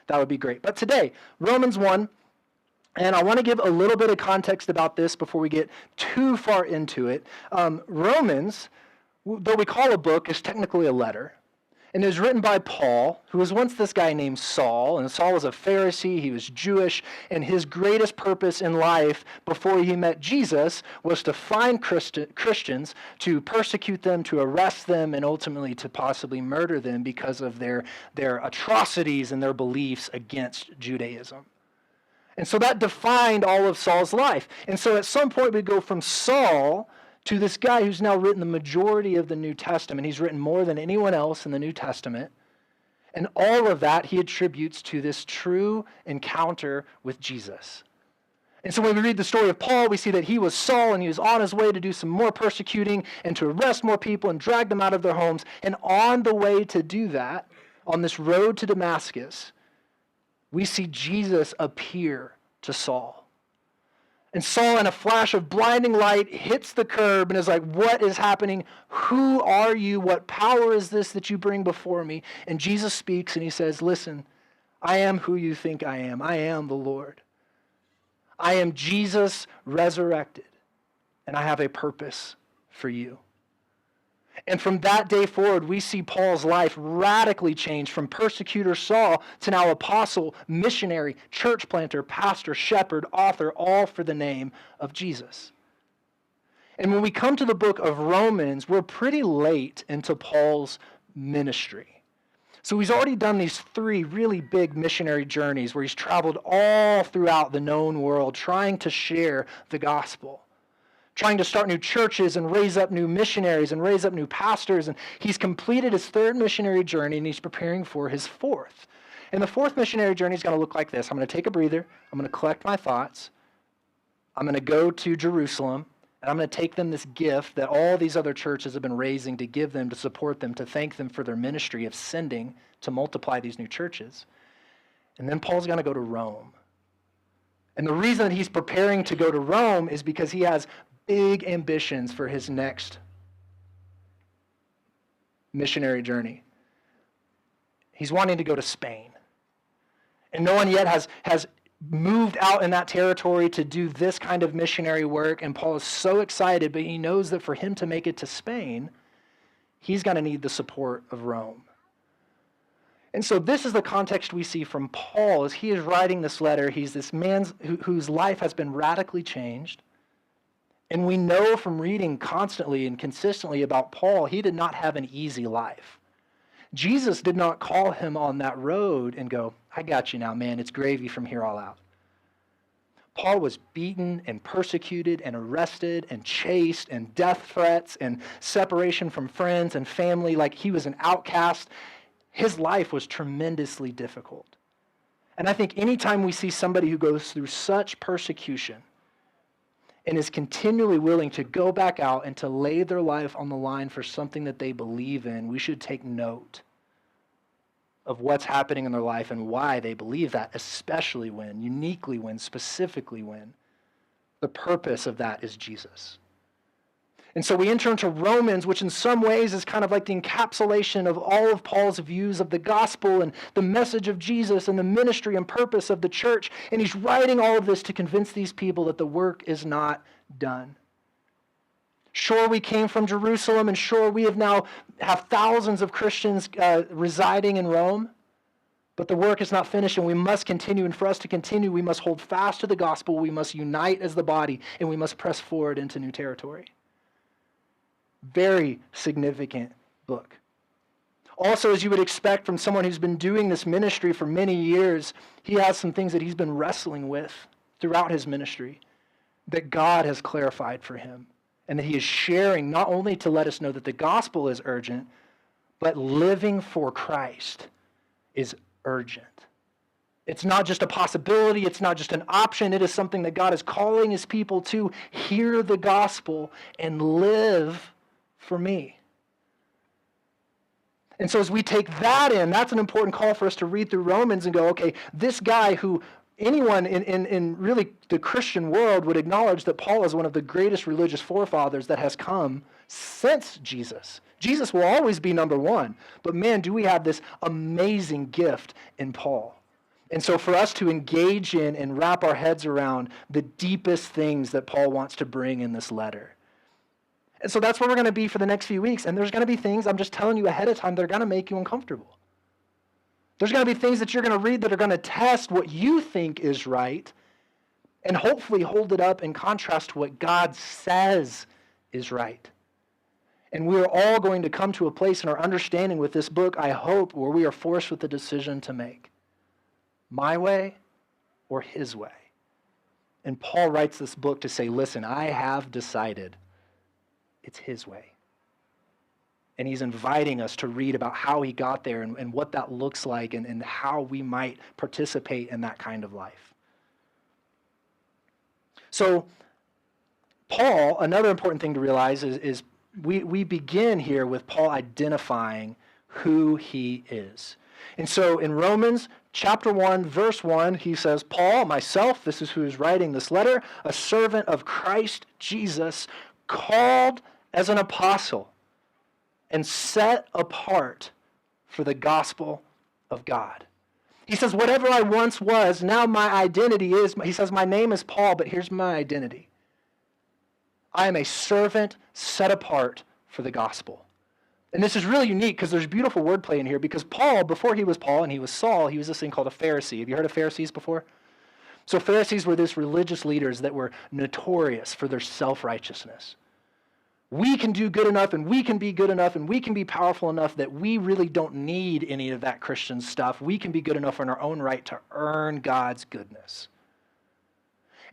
that would be great. But today, Romans 1, and I want to give a little bit of context about this before we get too far into it. Romans, though we call a book, is technically a letter. And it was written by Paul, who was once this guy named Saul. And Saul was a Pharisee, he was Jewish, and his greatest purpose in life before he met Jesus was to find Christians, to persecute them, to arrest them, and ultimately to possibly murder them because of their atrocities and their beliefs against Judaism. And so that defined all of Saul's life. And so at some point we go from Saul to this guy who's now written the majority of the New Testament. He's written more than anyone else in the New Testament. And all of that he attributes to this true encounter with Jesus. And so when we read the story of Paul, we see that he was Saul and he was on his way to do some more persecuting and to arrest more people and drag them out of their homes. And on the way to do that, on this road to Damascus, we see Jesus appear to Saul. And Saul, in a flash of blinding light, hits the curb and is like, what is happening? Who are you? What power is this that you bring before me? And Jesus speaks and he says, listen, I am who you think I am. I am the Lord. I am Jesus resurrected, and I have a purpose for you. And from that day forward, we see Paul's life radically change from persecutor Saul to now apostle, missionary, church planter, pastor, shepherd, author, all for the name of Jesus. And when we come to the book of Romans, we're pretty late into Paul's ministry. So he's already done these 3 really big missionary journeys where he's traveled all throughout the known world trying to share the gospel, trying to start new churches and raise up new missionaries and raise up new pastors. And he's completed his 3rd missionary journey and he's preparing for his 4th. And the 4th missionary journey is going to look like this. I'm going to take a breather. I'm going to collect my thoughts. I'm going to go to Jerusalem and I'm going to take them this gift that all these other churches have been raising to give them, to support them, to thank them for their ministry of sending to multiply these new churches. And then Paul's going to go to Rome. And the reason that he's preparing to go to Rome is because he has big ambitions for his next missionary journey. He's wanting to go to Spain. And no one yet has moved out in that territory to do this kind of missionary work. And Paul is so excited, but he knows that for him to make it to Spain, he's going to need the support of Rome. And so this is the context we see from Paul as he is writing this letter. He's this man whose life has been radically changed. And we know from reading constantly and consistently about Paul, he did not have an easy life. Jesus did not call him on that road and go, I got you now, man, it's gravy from here all out. Paul was beaten and persecuted and arrested and chased and death threats and separation from friends and family, like he was an outcast. His life was tremendously difficult. And I think anytime we see somebody who goes through such persecution, and is continually willing to go back out and to lay their life on the line for something that they believe in, we should take note of what's happening in their life and why they believe that, especially when, uniquely when, specifically when, the purpose of that is Jesus. And so we enter into Romans, which in some ways is kind of like the encapsulation of all of Paul's views of the gospel and the message of Jesus and the ministry and purpose of the church. And he's writing all of this to convince these people that the work is not done. Sure, we came from Jerusalem, and sure, we have thousands of Christians residing in Rome, but the work is not finished, and we must continue. And for us to continue, we must hold fast to the gospel, we must unite as the body, and we must press forward into new territory. Very significant book. Also, as you would expect from someone who's been doing this ministry for many years, he has some things that he's been wrestling with throughout his ministry that God has clarified for him, and that he is sharing not only to let us know that the gospel is urgent, but living for Christ is urgent. It's not just a possibility, it's not just an option, it is something that God is calling his people to hear the gospel and live for me. And so as we take that in, that's an important call for us to read through Romans and go, okay, this guy who anyone in really the Christian world would acknowledge that Paul is one of the greatest religious forefathers that has come since Jesus. Jesus will always be number one, but man, do we have this amazing gift in Paul. And so for us to engage in and wrap our heads around the deepest things that Paul wants to bring in this letter. And so that's where we're going to be for the next few weeks. And there's going to be things, I'm just telling you ahead of time, that are going to make you uncomfortable. There's going to be things that you're going to read that are going to test what you think is right and hopefully hold it up in contrast to what God says is right. And we are all going to come to a place in our understanding with this book, I hope, where we are forced with a decision to make. My way or his way? And Paul writes this book to say, listen, I have decided it's his way. And he's inviting us to read about how he got there and what that looks like and how we might participate in that kind of life. So Paul, another important thing to realize is we begin here with Paul identifying who he is. And so in Romans chapter 1, verse 1, he says, Paul, myself, this is who is writing this letter, a servant of Christ Jesus, called as an apostle and set apart for the gospel of God. He says, whatever I once was, now my identity is, he says, my name is Paul, but here's my identity. I am a servant set apart for the gospel. And this is really unique because there's beautiful wordplay in here, because Paul, before he was Paul and he was Saul, he was this thing called a Pharisee. Have you heard of Pharisees before? So Pharisees were these religious leaders that were notorious for their self-righteousness. We can do good enough and we can be good enough and we can be powerful enough that we really don't need any of that Christian stuff. We can be good enough in our own right to earn God's goodness.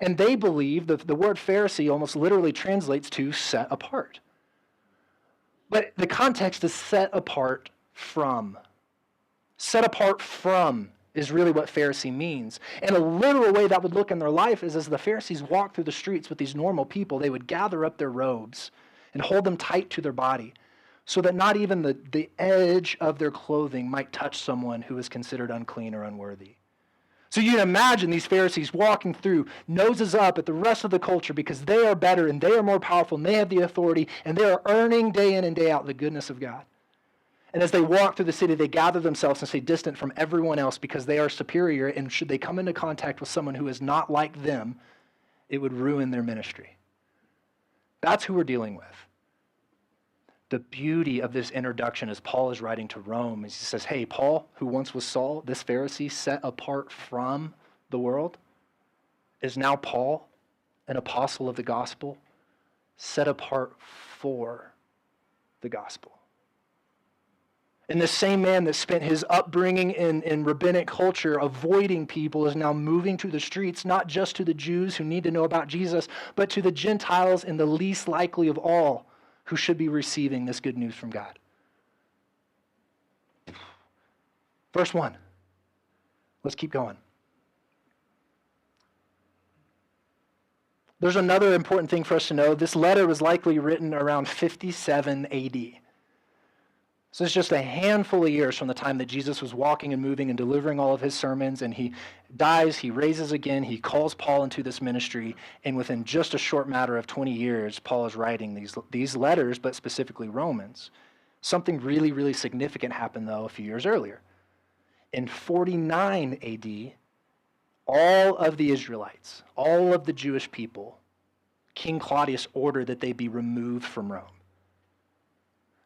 And they believe that the word Pharisee almost literally translates to set apart. But the context is set apart from. Set apart from is really what Pharisee means. And a literal way that would look in their life is as the Pharisees walked through the streets with these normal people, they would gather up their robes and hold them tight to their body so that not even the edge of their clothing might touch someone who is considered unclean or unworthy. So you can imagine these Pharisees walking through, noses up at the rest of the culture because they are better and they are more powerful and they have the authority and they are earning day in and day out the goodness of God. And as they walk through the city, they gather themselves and stay distant from everyone else because they are superior, and should they come into contact with someone who is not like them, it would ruin their ministry. That's who we're dealing with. The beauty of this introduction as Paul is writing to Rome is he says, hey, Paul, who once was Saul, this Pharisee set apart from the world, is now Paul, an apostle of the gospel, set apart for the gospel. And the same man that spent his upbringing in rabbinic culture avoiding people is now moving to the streets, not just to the Jews who need to know about Jesus, but to the Gentiles and the least likely of all who should be receiving this good news from God. Verse 1. Let's keep going. There's another important thing for us to know. This letter was likely written around 57 AD. So it's just a handful of years from the time that Jesus was walking and moving and delivering all of his sermons, and he dies, he raises again, he calls Paul into this ministry, and within just a short matter of 20 years, Paul is writing these letters, but specifically Romans. Something really, really significant happened, though, a few years earlier. In 49 AD, all of the Israelites, all of the Jewish people, King Claudius ordered that they be removed from Rome.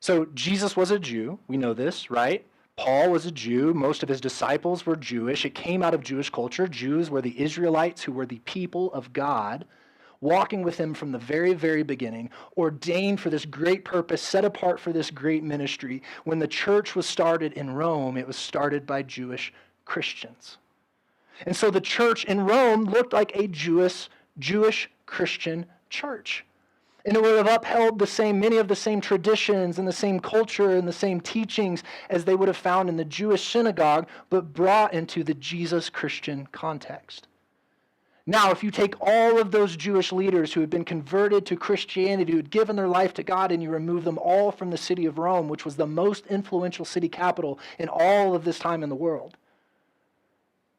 So Jesus was a Jew, we know this, right? Paul was a Jew, most of his disciples were Jewish. It came out of Jewish culture. Jews were the Israelites who were the people of God, walking with him from the very, very beginning, ordained for this great purpose, set apart for this great ministry. When the church was started in Rome, it was started by Jewish Christians. And so the church in Rome looked like a Jewish Christian church. And it would have upheld many of the same traditions and the same culture and the same teachings as they would have found in the Jewish synagogue, but brought into the Jesus Christian context. Now, if you take all of those Jewish leaders who had been converted to Christianity, who had given their life to God, and you remove them all from the city of Rome, which was the most influential city capital in all of this time in the world,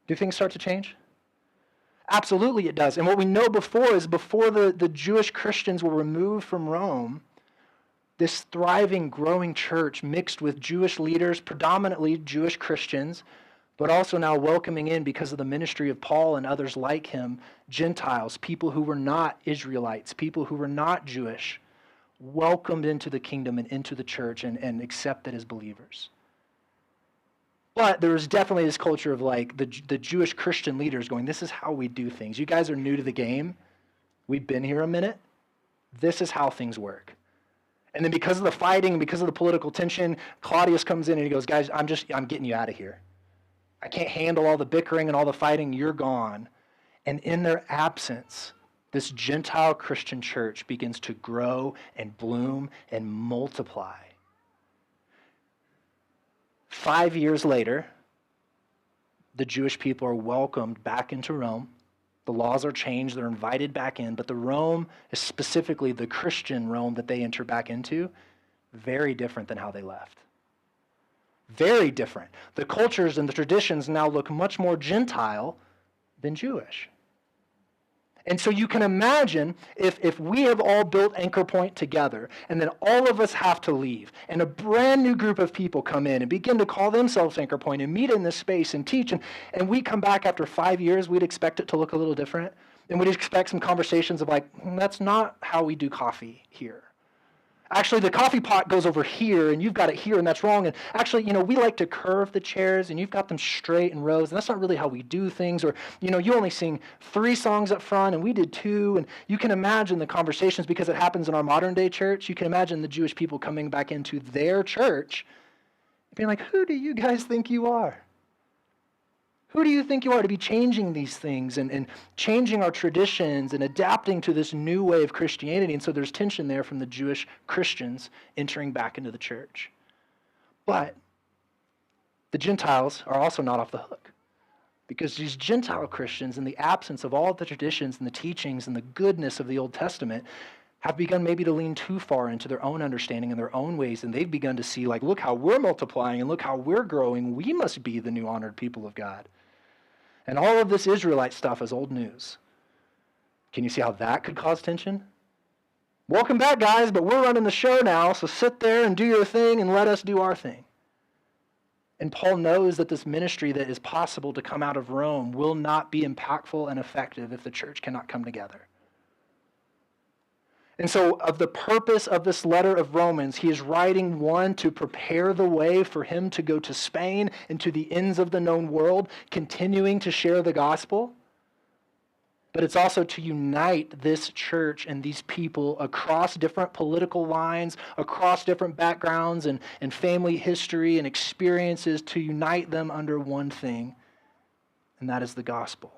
do things start to change? Absolutely it does. And what we know before the Jewish Christians were removed from Rome, this thriving, growing church mixed with Jewish leaders, predominantly Jewish Christians, but also now welcoming in, because of the ministry of Paul and others like him, Gentiles, people who were not Israelites, people who were not Jewish, welcomed into the kingdom and into the church and accepted as believers. But there was definitely this culture of like the Jewish Christian leaders going, this is how we do things. You guys are new to the game. We've been here a minute. This is how things work. And then because of the fighting, because of the political tension, Claudius comes in and he goes, guys, I'm getting you out of here. I can't handle all the bickering and all the fighting. You're gone. And in their absence, this Gentile Christian church begins to grow and bloom and multiply. 5 years later, the Jewish people are welcomed back into Rome. The laws are changed. They're invited back in. But the Rome, specifically the Christian Rome that they enter back into, very different than how they left. Very different. The cultures and the traditions now look much more Gentile than Jewish. And so you can imagine if we have all built Anchor Point together and then all of us have to leave and a brand new group of people come in and begin to call themselves Anchor Point and meet in this space and teach, and we come back after 5 years, we'd expect it to look a little different. And we'd expect some conversations of like, that's not how we do coffee here. Actually, the coffee pot goes over here, and you've got it here, and that's wrong. And actually, we like to curve the chairs, and you've got them straight in rows, and that's not really how we do things. Or, you only sing 3 songs up front, and we did 2. And you can imagine the conversations, because it happens in our modern day church. You can imagine the Jewish people coming back into their church and being like, who do you guys think you are? Who do you think you are to be changing these things and changing our traditions and adapting to this new way of Christianity? And so there's tension there from the Jewish Christians entering back into the church. But the Gentiles are also not off the hook, because these Gentile Christians, in the absence of all the traditions and the teachings and the goodness of the Old Testament, have begun maybe to lean too far into their own understanding and their own ways, and they've begun to see, like, look how we're multiplying and look how we're growing. We must be the new honored people of God. And all of this Israelite stuff is old news. Can you see how that could cause tension? Welcome back, guys, but we're running the show now, so sit there and do your thing and let us do our thing. And Paul knows that this ministry that is possible to come out of Rome will not be impactful and effective if the church cannot come together. And so of the purpose of this letter of Romans, he is writing, one, to prepare the way for him to go to Spain and to the ends of the known world, continuing to share the gospel. But it's also to unite this church and these people across different political lines, across different backgrounds and family history and experiences, to unite them under one thing, and that is the gospel.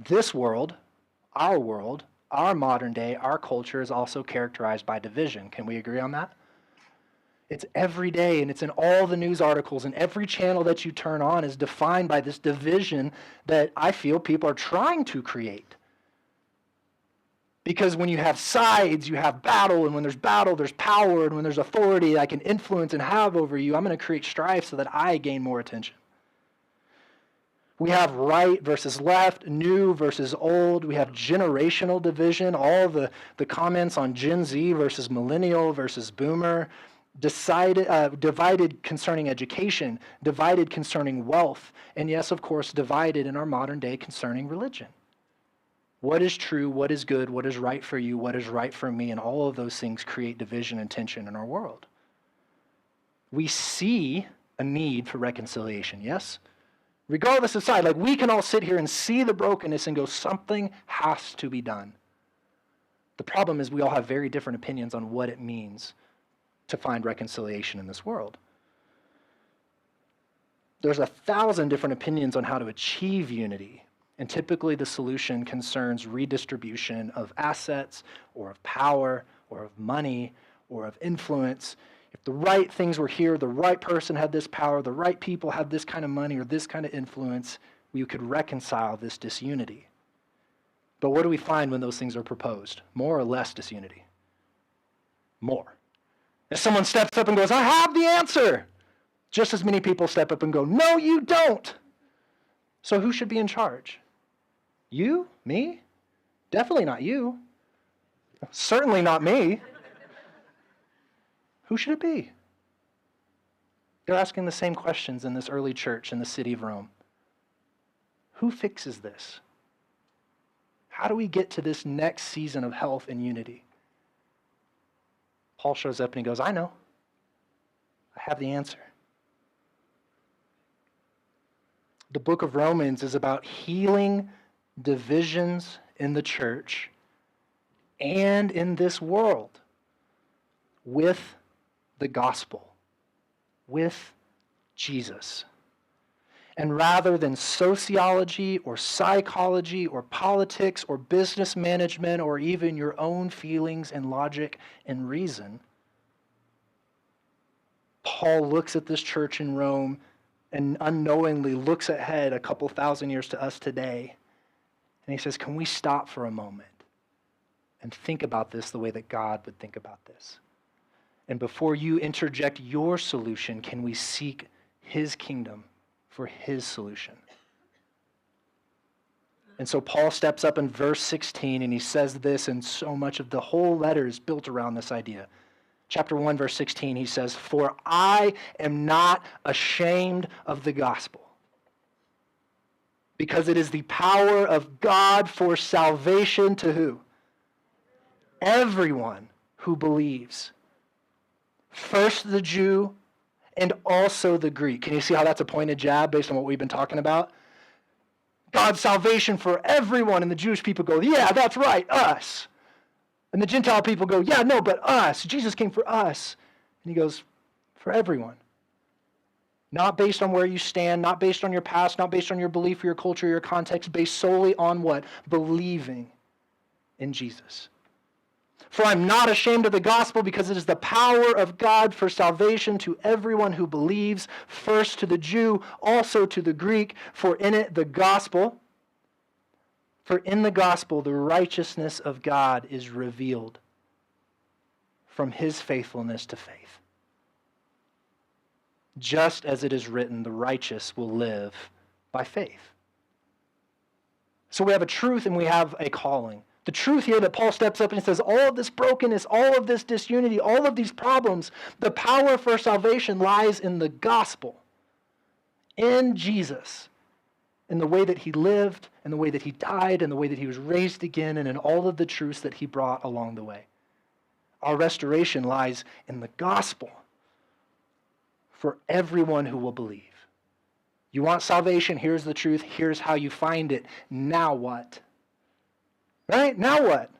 This world, our modern day, our culture is also characterized by division. Can we agree on that? It's every day, and it's in all the news articles, and every channel that you turn on is defined by this division that I feel people are trying to create. Because when you have sides, you have battle, and when there's battle, there's power, and when there's authority I can influence and have over you, I'm going to create strife so that I gain more attention. We have right versus left, new versus old. We have generational division, all the comments on Gen Z versus millennial versus boomer, divided concerning education, divided concerning wealth, and yes, of course, divided in our modern day concerning religion. What is true, what is good, what is right for you, what is right for me, and all of those things create division and tension in our world. We see a need for reconciliation, yes? Regardless of side, like we can all sit here and see the brokenness and go, something has to be done. The problem is we all have very different opinions on what it means to find reconciliation in this world. There's 1,000 different opinions on how to achieve unity, and typically the solution concerns redistribution of assets or of power or of money or of influence. If the right things were here, the right person had this power, the right people had this kind of money or this kind of influence, we could reconcile this disunity. But what do we find when those things are proposed? More or less disunity? More. If someone steps up and goes, I have the answer, just as many people step up and go, no, you don't. So who should be in charge? You? Me? Definitely not you. Certainly not me. Who should it be? They're asking the same questions in this early church in the city of Rome. Who fixes this? How do we get to this next season of health and unity? Paul shows up and he goes, I know. I have the answer. The book of Romans is about healing divisions in the church and in this world with the gospel, with Jesus. And rather than sociology or psychology or politics or business management or even your own feelings and logic and reason, Paul looks at this church in Rome and unknowingly looks ahead a couple thousand years to us today. And he says, can we stop for a moment and think about this the way that God would think about this? And before you interject your solution, can we seek his kingdom for his solution? And so Paul steps up in verse 16 and he says this, and so much of the whole letter is built around this idea. Chapter 1, verse 16, he says, for I am not ashamed of the gospel, because it is the power of God for salvation to who? Everyone who believes. First the Jew and also the Greek. Can you see how that's a pointed jab based on what we've been talking about? God's salvation for everyone. And the Jewish people go, yeah, that's right, us. And the Gentile people go, yeah, no, but us. Jesus came for us. And he goes, for everyone. Not based on where you stand, not based on your past, not based on your belief or your culture or your context, based solely on what? Believing in Jesus. For I'm not ashamed of the gospel, because it is the power of God for salvation to everyone who believes, first to the Jew, also to the Greek, for in it the gospel, for in the gospel the righteousness of God is revealed from his faithfulness to faith. Just as it is written, the righteous will live by faith. So we have a truth and we have a calling. The truth here that Paul steps up and says, all of this brokenness, all of this disunity, all of these problems, the power for salvation lies in the gospel, in Jesus, in the way that he lived, in the way that he died, in the way that he was raised again, and in all of the truths that he brought along the way. Our restoration lies in the gospel for everyone who will believe. You want salvation? Here's the truth. Here's how you find it. Now what? Right? Now what?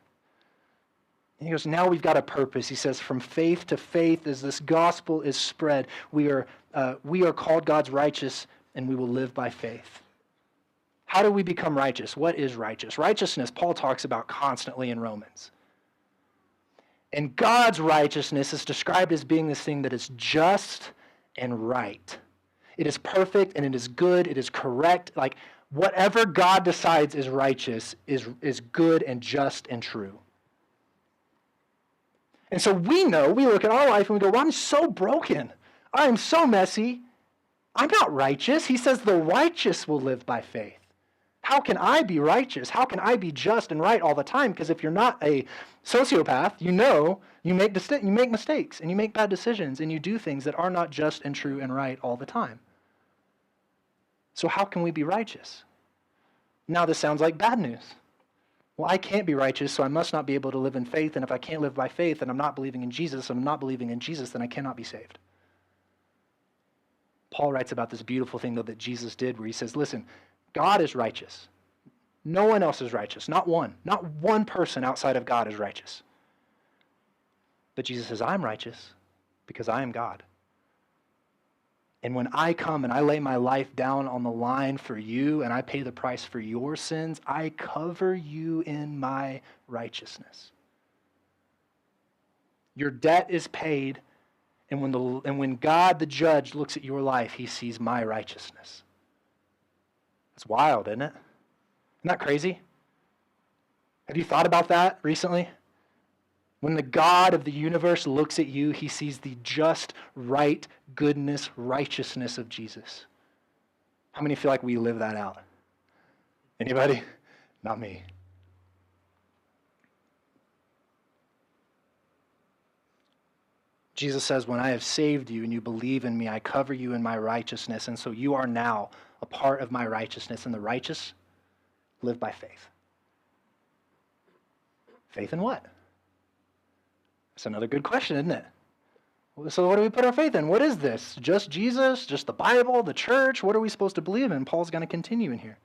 And he goes, now we've got a purpose. He says, from faith to faith, as this gospel is spread, we are called God's righteous, and we will live by faith. How do we become righteous? What is righteous? Righteousness, Paul talks about constantly in Romans. And God's righteousness is described as being this thing that is just and right. It is perfect and it is good. It is correct. Like, whatever God decides is righteous is good and just and true. And so we look at our life and we go, well, I'm so broken. I'm so messy. I'm not righteous. He says the righteous will live by faith. How can I be righteous? How can I be just and right all the time? Because if you're not a sociopath, you make mistakes and you make bad decisions and you do things that are not just and true and right all the time. So how can we be righteous? Now this sounds like bad news. Well, I can't be righteous, so I must not be able to live in faith. And if I can't live by faith, then I'm not believing in Jesus. And I'm not believing in Jesus, then I cannot be saved. Paul writes about this beautiful thing, though, that Jesus did, where he says, listen, God is righteous. No one else is righteous. Not one. Not one person outside of God is righteous. But Jesus says, I'm righteous because I am God. And when I come and I lay my life down on the line for you and I pay the price for your sins, I cover you in my righteousness. Your debt is paid, and when God, the judge, looks at your life, he sees my righteousness. That's wild, isn't it? Isn't that crazy? Have you thought about that recently? When the God of the universe looks at you, he sees the just, right, goodness, righteousness of Jesus. How many feel like we live that out? Anybody? Not me. Jesus says, when I have saved you and you believe in me, I cover you in my righteousness, and so you are now a part of my righteousness, and the righteous live by faith. Faith in what? That's another good question, isn't it? So what do we put our faith in? What is this? Just Jesus? Just the Bible? The church? What are we supposed to believe in? Paul's going to continue in here.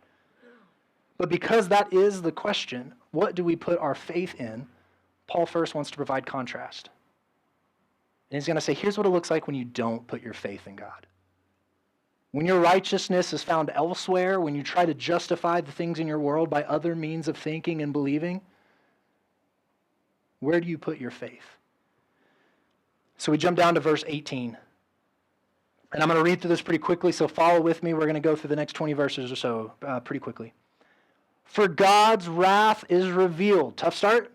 But because that is the question, what do we put our faith in? Paul first wants to provide contrast. And he's going to say, here's what it looks like when you don't put your faith in God. When your righteousness is found elsewhere, when you try to justify the things in your world by other means of thinking and believing, where do you put your faith? So we jump down to verse 18. And I'm going to read through this pretty quickly, so follow with me. We're going to go through the next 20 verses or so pretty quickly. For God's wrath is revealed. Tough start?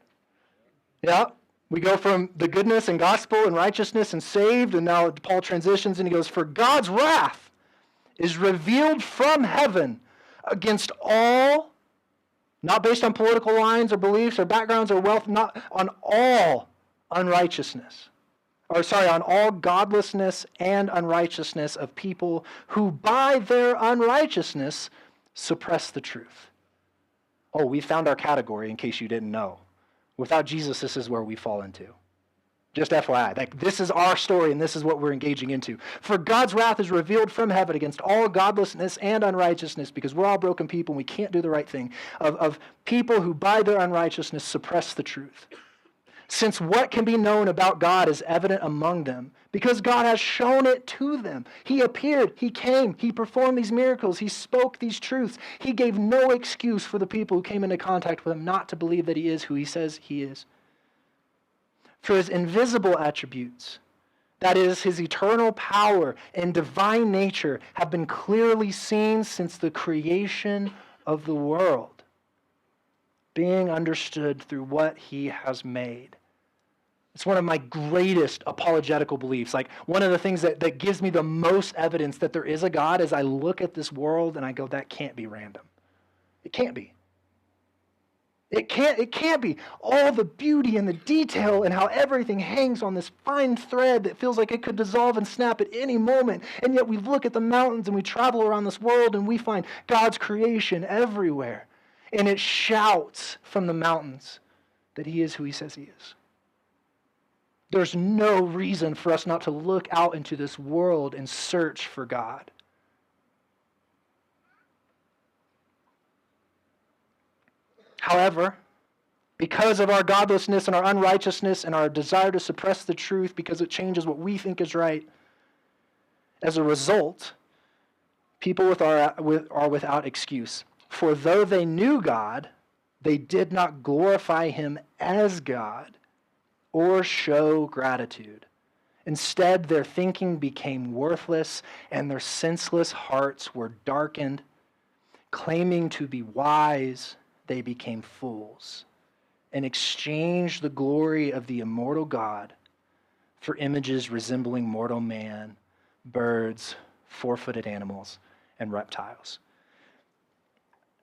Yeah. We go from the goodness and gospel and righteousness and saved, and now Paul transitions and he goes, for God's wrath is revealed from heaven against all, not based on political lines or beliefs or backgrounds or wealth, not on all unrighteousness. On all godlessness and unrighteousness of people who by their unrighteousness suppress the truth. Oh, we found our category in case you didn't know. Without Jesus, this is where we fall into. Just FYI, like this is our story and this is what we're engaging into. For God's wrath is revealed from heaven against all godlessness and unrighteousness, because we're all broken people and we can't do the right thing, of people who by their unrighteousness suppress the truth. Since what can be known about God is evident among them, because God has shown it to them. He appeared, he came, he performed these miracles, he spoke these truths. He gave no excuse for the people who came into contact with him not to believe that he is who he says he is. For his invisible attributes, that is, his eternal power and divine nature, have been clearly seen since the creation of the world, being understood through what he has made. It's one of my greatest apologetical beliefs. Like one of the things that gives me the most evidence that there is a God is I look at this world and I go, that can't be random. It can't be. It can't be. All the beauty and the detail and how everything hangs on this fine thread that feels like it could dissolve and snap at any moment. And yet we look at the mountains and we travel around this world and we find God's creation everywhere. And it shouts from the mountains that he is who he says he is. There's no reason for us not to look out into this world and search for God. However, because of our godlessness and our unrighteousness and our desire to suppress the truth because it changes what we think is right, as a result, people are without excuse. For though they knew God, they did not glorify him as God or show gratitude. Instead, their thinking became worthless and their senseless hearts were darkened. Claiming to be wise, they became fools and exchanged the glory of the immortal God for images resembling mortal man, birds, four-footed animals, and reptiles.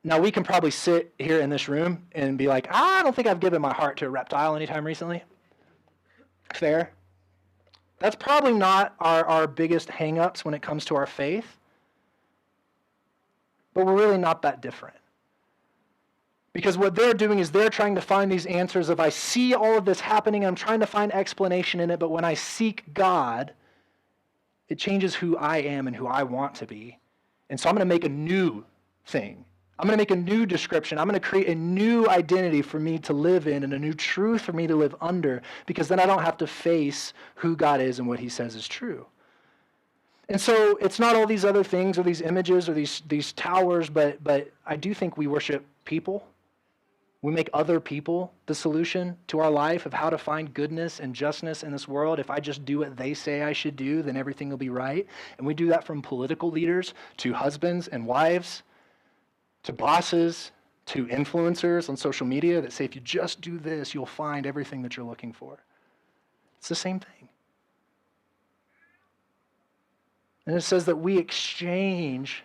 Now, we can probably sit here in this room and be like, I don't think I've given my heart to a reptile anytime recently. Fair. That's probably not our biggest hang-ups when it comes to our faith. But we're really not that different. Because what they're doing is they're trying to find these answers of I see all of this happening, I'm trying to find explanation in it, but when I seek God, it changes who I am and who I want to be. And so I'm going to make a new thing. I'm going to make a new description. I'm going to create a new identity for me to live in and a new truth for me to live under, because then I don't have to face who God is and what he says is true. And so it's not all these other things or these images or these towers, but I do think we worship people. We make other people the solution to our life of how to find goodness and justness in this world. If I just do what they say I should do, then everything will be right. And we do that from political leaders to husbands and wives, to bosses, to influencers on social media that say, if you just do this, you'll find everything that you're looking for. It's the same thing. And it says that we exchange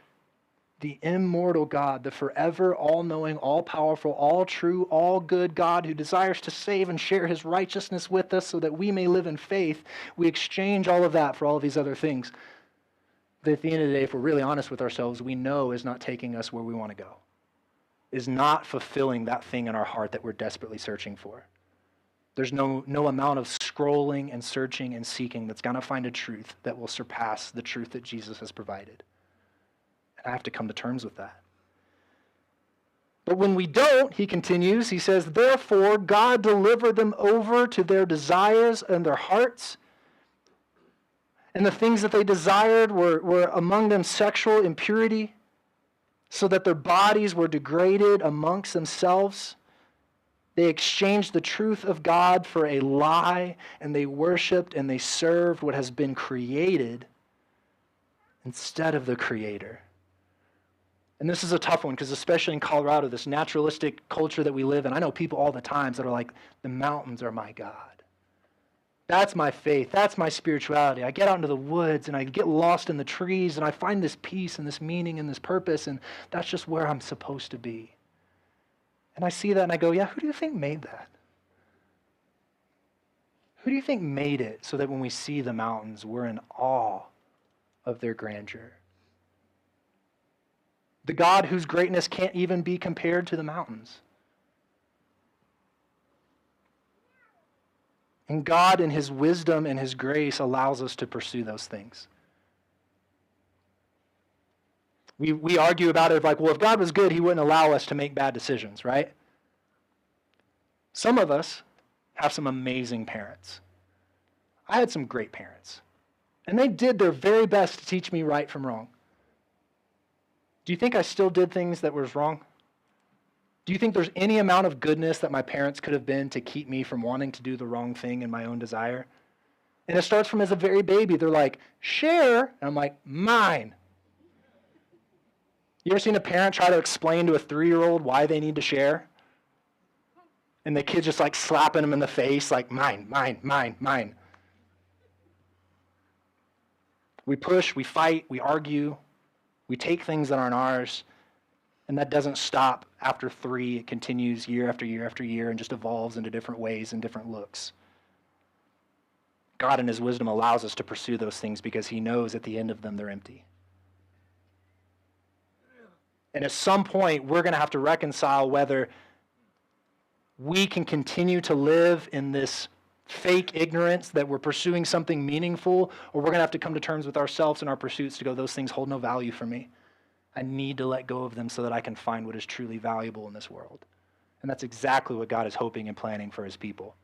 the immortal God, the forever, all-knowing, all-powerful, all-true, all-good God who desires to save and share his righteousness with us so that we may live in faith, we exchange all of that for all of these other things that at the end of the day, if we're really honest with ourselves, we know is not taking us where we want to go, is not fulfilling that thing in our heart that we're desperately searching for. There's no amount of scrolling and searching and seeking that's going to find a truth that will surpass the truth that Jesus has provided. And I have to come to terms with that. But when we don't, he continues, he says, therefore God delivered them over to their desires and their hearts. And the things that they desired were among them sexual impurity, so that their bodies were degraded amongst themselves. They exchanged the truth of God for a lie, and they worshiped and they served what has been created instead of the Creator. And this is a tough one, because especially in Colorado, this naturalistic culture that we live in, I know people all the time that are like, the mountains are my God. That's my faith. That's my spirituality. I get out into the woods and I get lost in the trees and I find this peace and this meaning and this purpose, and that's just where I'm supposed to be. And I see that and I go, yeah, who do you think made that? Who do you think made it so that when we see the mountains, we're in awe of their grandeur? The God whose greatness can't even be compared to the mountains. And God, in his wisdom and his grace, allows us to pursue those things. We argue about it like, well, if God was good, he wouldn't allow us to make bad decisions, right? Some of us have some amazing parents. I had some great parents. And they did their very best to teach me right from wrong. Do you think I still did things that was wrong? Do you think there's any amount of goodness that my parents could have been to keep me from wanting to do the wrong thing in my own desire? And it starts from as a very baby. They're like, share. And I'm like, mine. You ever seen a parent try to explain to a 3-year-old why they need to share? And the kid's just like slapping them in the face, like, mine, mine, mine, mine. We push, we fight, we argue, we take things that aren't ours. And that doesn't stop after 3. It continues year after year after year and just evolves into different ways and different looks. God in his wisdom allows us to pursue those things because he knows at the end of them they're empty. And at some point, we're going to have to reconcile whether we can continue to live in this fake ignorance that we're pursuing something meaningful, or we're going to have to come to terms with ourselves and our pursuits to go, those things hold no value for me. I need to let go of them so that I can find what is truly valuable in this world. And that's exactly what God is hoping and planning for his people.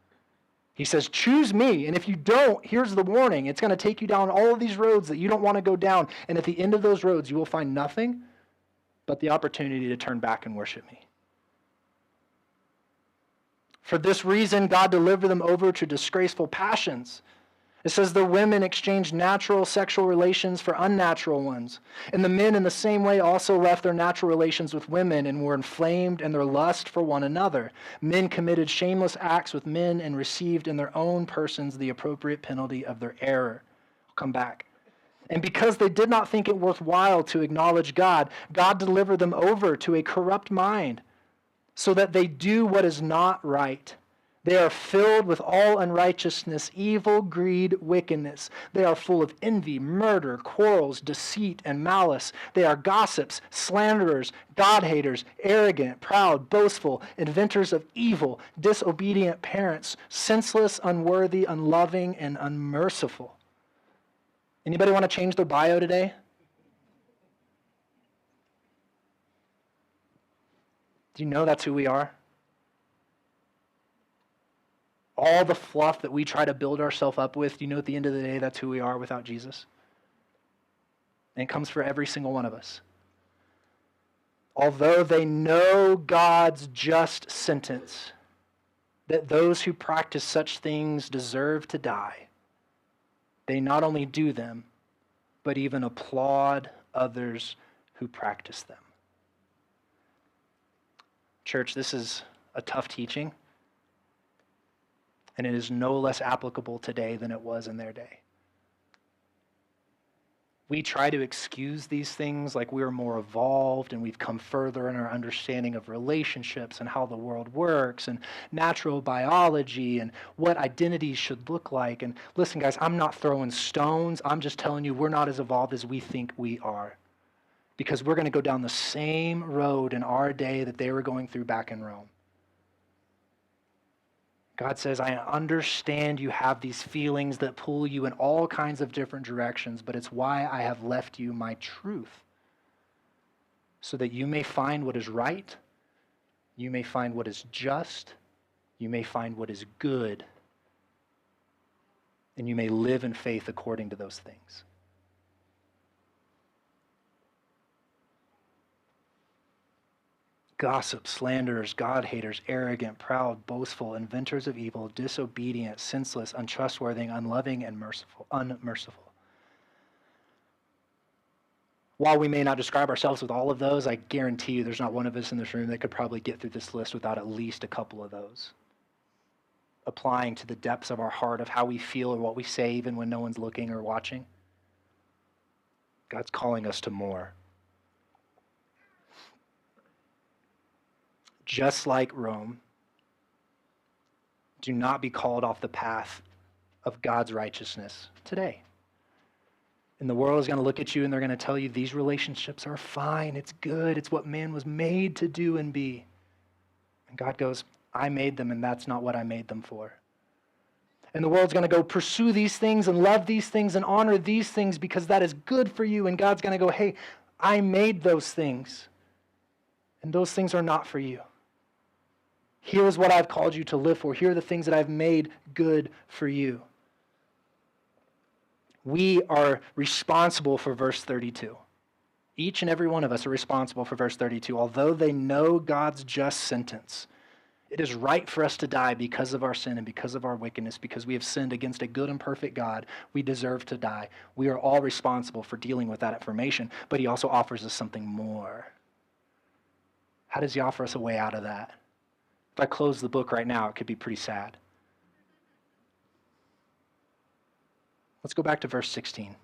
He says, choose me, and if you don't, here's the warning. It's going to take you down all of these roads that you don't want to go down, and at the end of those roads, you will find nothing but the opportunity to turn back and worship me. For this reason, God delivered them over to disgraceful passions. It says the women exchanged natural sexual relations for unnatural ones. And the men in the same way also left their natural relations with women and were inflamed in their lust for one another. Men committed shameless acts with men and received in their own persons the appropriate penalty of their error. I'll come back. And because they did not think it worthwhile to acknowledge God, God delivered them over to a corrupt mind so that they do what is not right. They are filled with all unrighteousness, evil, greed, wickedness. They are full of envy, murder, quarrels, deceit, and malice. They are gossips, slanderers, God-haters, arrogant, proud, boastful, inventors of evil, disobedient parents, senseless, unworthy, unloving, and unmerciful. Anybody want to change their bio today? Do you know that's who we are? All the fluff that we try to build ourselves up with, do you know at the end of the day that's who we are without Jesus? And it comes for every single one of us. Although they know God's just sentence, that those who practice such things deserve to die, they not only do them, but even applaud others who practice them. Church, this is a tough teaching. And it is no less applicable today than it was in their day. We try to excuse these things like we're more evolved and we've come further in our understanding of relationships and how the world works and natural biology and what identities should look like. And listen, guys, I'm not throwing stones. I'm just telling you we're not as evolved as we think we are, because we're going to go down the same road in our day that they were going through back in Rome. God says, I understand you have these feelings that pull you in all kinds of different directions, but it's why I have left you my truth, so that you may find what is right, you may find what is just, you may find what is good, and you may live in faith according to those things. Gossips, slanderers, God-haters, arrogant, proud, boastful, inventors of evil, disobedient, senseless, untrustworthy, unloving, and unmerciful. While we may not describe ourselves with all of those, I guarantee you there's not one of us in this room that could probably get through this list without at least a couple of those, applying to the depths of our heart of how we feel or what we say even when no one's looking or watching. God's calling us to more. Just like Rome, do not be called off the path of God's righteousness today. And the world is going to look at you and they're going to tell you these relationships are fine, it's good, it's what man was made to do and be. And God goes, I made them and that's not what I made them for. And the world's going to go pursue these things and love these things and honor these things because that is good for you. And God's going to go, hey, I made those things. And those things are not for you. Here is what I've called you to live for. Here are the things that I've made good for you. We are responsible for verse 32. Each and every one of us are responsible for verse 32. Although they know God's just sentence, it is right for us to die because of our sin and because of our wickedness, because we have sinned against a good and perfect God. We deserve to die. We are all responsible for dealing with that information, but he also offers us something more. How does he offer us a way out of that? If I close the book right now, it could be pretty sad. Let's go back to verse 16.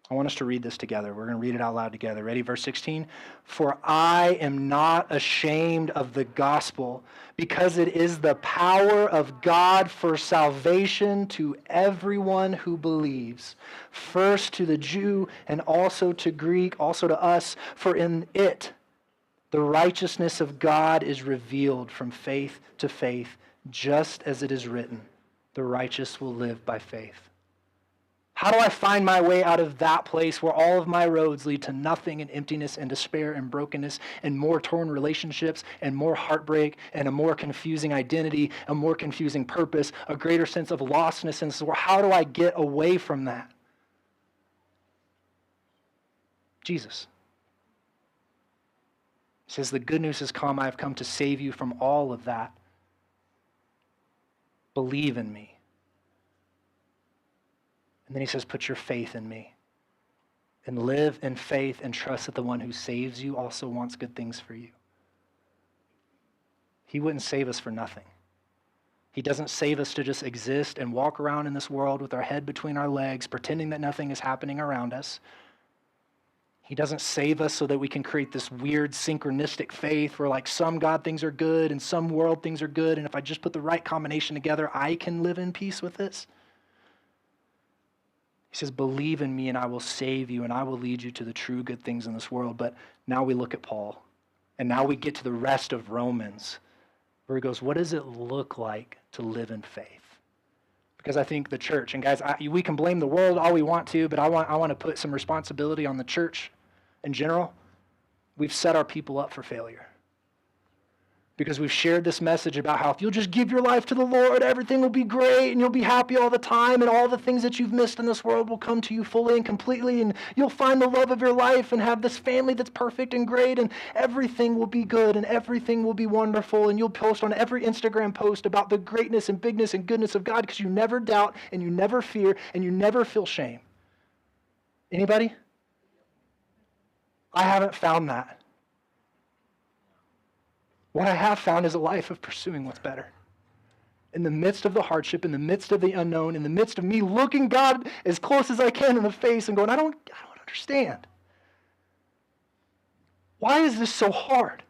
I want us to read this together. We're going to read it out loud together. Ready? Verse 16. For I am not ashamed of the gospel, because it is the power of God for salvation to everyone who believes, first to the Jew and also to Greek, also to us. For in it the righteousness of God is revealed from faith to faith, just as it is written, the righteous will live by faith. How do I find my way out of that place where all of my roads lead to nothing and emptiness and despair and brokenness and more torn relationships and more heartbreak and a more confusing identity, a more confusing purpose, a greater sense of lostness? And so how do I get away from that? Jesus. He says, the good news has come. I have come to save you from all of that. Believe in me. And then he says, put your faith in me. And live in faith and trust that the one who saves you also wants good things for you. He wouldn't save us for nothing. He doesn't save us to just exist and walk around in this world with our head between our legs, pretending that nothing is happening around us. He doesn't save us so that we can create this weird synchronistic faith where like some God things are good and some world things are good, and if I just put the right combination together, I can live in peace with this. He says, believe in me and I will save you and I will lead you to the true good things in this world. But now we look at Paul, and now we get to the rest of Romans, where he goes, what does it look like to live in faith? Because I think the church, and guys, we can blame the world all we want to, but I want to put some responsibility on the church in general. We've set our people up for failure. Because we've shared this message about how if you'll just give your life to the Lord, everything will be great and you'll be happy all the time and all the things that you've missed in this world will come to you fully and completely and you'll find the love of your life and have this family that's perfect and great and everything will be good and everything will be wonderful and you'll post on every Instagram post about the greatness and bigness and goodness of God because you never doubt and you never fear and you never feel shame. Anybody? I haven't found that. What I have found is a life of pursuing what's better. in the midst of the hardship, in the midst of the unknown, in the midst of me looking God as close as I can in the face and going, I don't understand. Why is this so hard?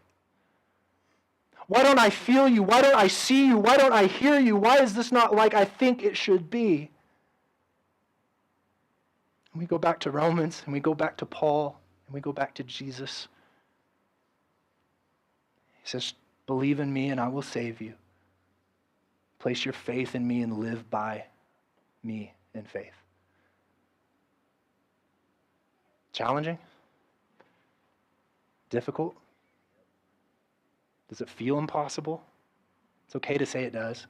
Why don't I feel you? Why don't I see you? Why don't I hear you? Why is this not like I think it should be? And we go back to Romans, and we go back to Paul, and we go back to Jesus. He says, believe in me and I will save you. Place your faith in me and live by me in faith. Challenging? Difficult? Does it feel impossible? It's okay to say it does.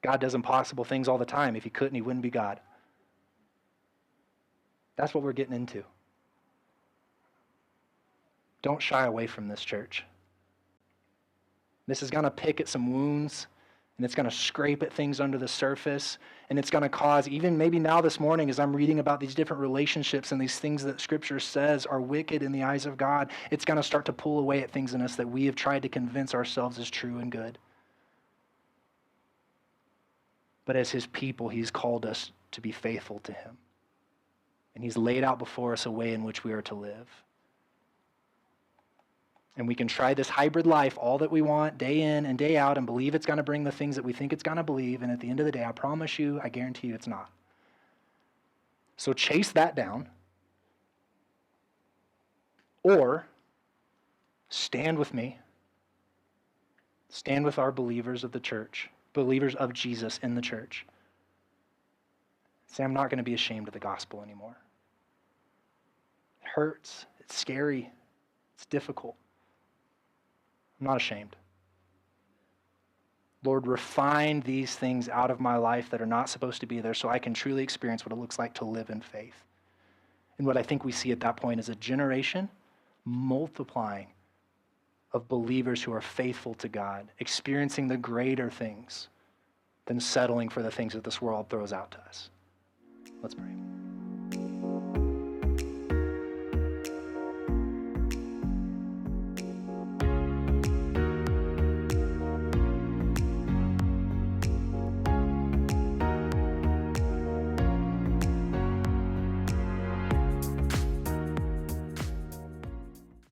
God does impossible things all the time. If he couldn't, he wouldn't be God. That's what we're getting into. Don't shy away from this, church. This is going to pick at some wounds, and it's going to scrape at things under the surface, and it's going to cause, even maybe now this morning as I'm reading about these different relationships and these things that Scripture says are wicked in the eyes of God, it's going to start to pull away at things in us that we have tried to convince ourselves is true and good. But as his people, he's called us to be faithful to him. And he's laid out before us a way in which we are to live. And we can try this hybrid life all that we want, day in and day out, and believe it's going to bring the things that we think it's going to believe. And at the end of the day, I promise you, I guarantee you it's not. So chase that down. Or stand with me. Stand with our believers of the church, believers of Jesus in the church. Say, I'm not going to be ashamed of the gospel anymore. It hurts. It's scary. It's difficult. I'm not ashamed. Lord, refine these things out of my life that are not supposed to be there so I can truly experience what it looks like to live in faith. And what I think we see at that point is a generation multiplying of believers who are faithful to God, experiencing the greater things than settling for the things that this world throws out to us. Let's pray.